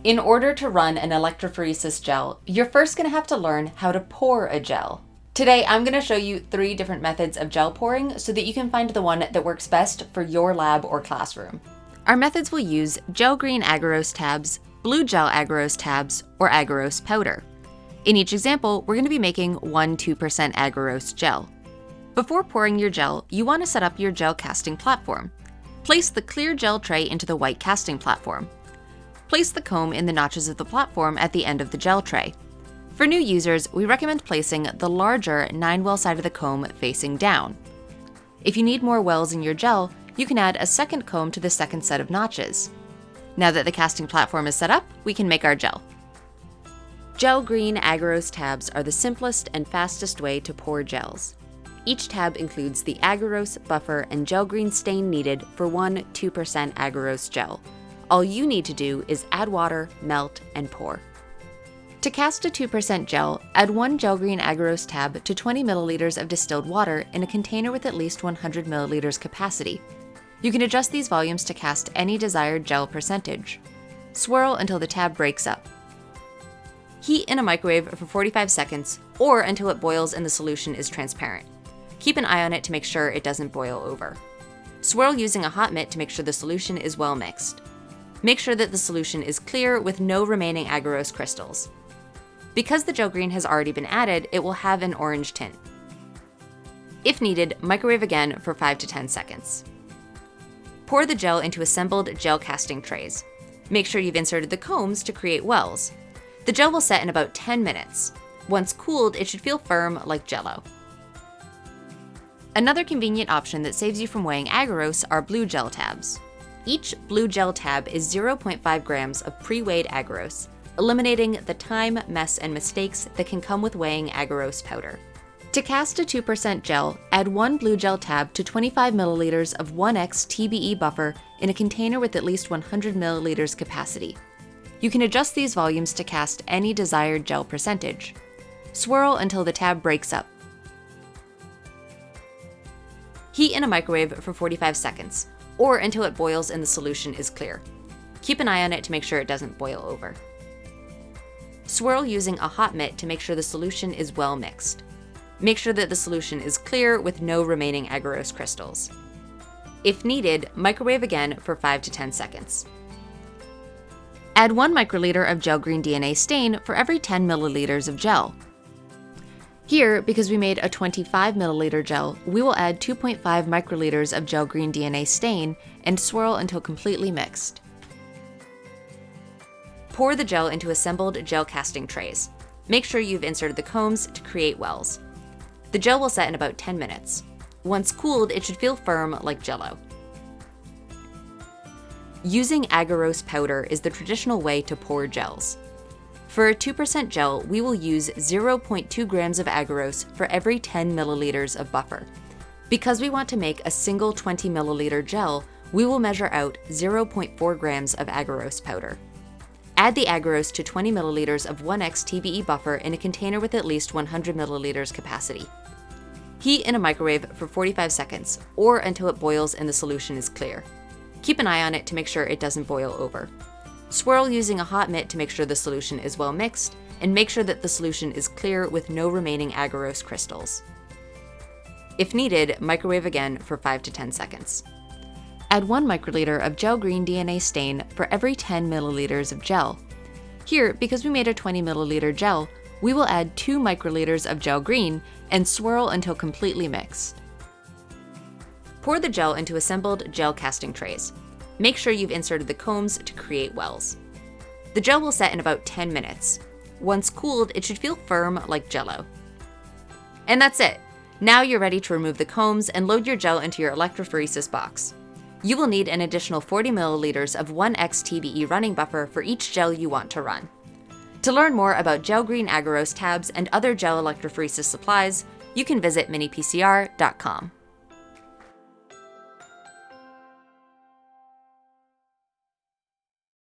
In order to run an electrophoresis gel, you're first going to have to learn how to pour a gel. Today, I'm going to show you 3 different methods of gel pouring so that you can find the one that works best for your lab or classroom. Our methods will use GelGreen Agarose Tabs, blueGel Agarose Tabs, or Agarose Powder. In each example, we're going to be making 1-2% Agarose gel. Before pouring your gel, you want to set up your gel casting platform. Place the clear gel tray into the white casting platform. Place the comb in the notches of the platform at the end of the gel tray. For new users, we recommend placing the larger 9-well side of the comb facing down. If you need more wells in your gel, you can add a second comb to the second set of notches. Now that the casting platform is set up, we can make our gel. GelGreen Agarose tabs are the simplest and fastest way to pour gels. Each tab includes the agarose, buffer, and GelGreen stain needed for 1-2% agarose gel. All you need to do is add water, melt, and pour. To cast a 2% gel, add 1 GelGreen Agarose tab to 20 milliliters of distilled water in a container with at least 100 milliliters capacity. You can adjust these volumes to cast any desired gel percentage. Swirl until the tab breaks up. Heat in a microwave for 45 seconds or until it boils and the solution is transparent. Keep an eye on it to make sure it doesn't boil over. Swirl using a hot mitt to make sure the solution is well mixed. Make sure that the solution is clear with no remaining agarose crystals. Because the GelGreen has already been added, it will have an orange tint. If needed, microwave again for 5 to 10 seconds. Pour the gel into assembled gel casting trays. Make sure you've inserted the combs to create wells. The gel will set in about 10 minutes. Once cooled, it should feel firm like Jell-O. Another convenient option that saves you from weighing agarose are blueGel tabs. Each blueGel tab is 0.5 grams of pre-weighed agarose, eliminating the time, mess, and mistakes that can come with weighing agarose powder. To cast a 2% gel, add 1 blueGel tab to 25 milliliters of 1x TBE buffer in a container with at least 100 milliliters capacity. You can adjust these volumes to cast any desired gel percentage. Swirl until the tab breaks up. Heat in a microwave for 45 seconds, or until it boils and the solution is clear. Keep an eye on it to make sure it doesn't boil over. Swirl using a hot mitt to make sure the solution is well mixed. Make sure that the solution is clear with no remaining agarose crystals. If needed, microwave again for 5 to 10 seconds. Add 1 microliter of GelGreen DNA stain for every 10 milliliters of gel. Here, because we made a 25 milliliter gel, we will add 2.5 microliters of GelGreen DNA stain and swirl until completely mixed. Pour the gel into assembled gel casting trays. Make sure you've inserted the combs to create wells. The gel will set in about 10 minutes. Once cooled, it should feel firm like Jell-O. Using Agarose powder is the traditional way to pour gels. For a 2% gel, we will use 0.2 grams of agarose for every 10 milliliters of buffer. Because we want to make a single 20 milliliter gel, we will measure out 0.4 grams of agarose powder. Add the agarose to 20 milliliters of 1x TBE buffer in a container with at least 100 milliliters capacity. Heat in a microwave for 45 seconds, or until it boils and the solution is clear. Keep an eye on it to make sure it doesn't boil over. Swirl using a hot mitt to make sure the solution is well mixed, and make sure that the solution is clear with no remaining agarose crystals. If needed, microwave again for 5 to 10 seconds. Add 1 microliter of GelGreen DNA stain for every 10 milliliters of gel. Here, because we made a 20 milliliter gel, we will add 2 microliters of GelGreen and swirl until completely mixed. Pour the gel into assembled gel casting trays. Make sure you've inserted the combs to create wells. The gel will set in about 10 minutes. Once cooled, it should feel firm like Jell-O. And that's it. Now you're ready to remove the combs and load your gel into your electrophoresis box. You will need an additional 40 milliliters of 1x TBE running buffer for each gel you want to run. To learn more about GelGreen Agarose tabs and other gel electrophoresis supplies, you can visit miniPCR.com.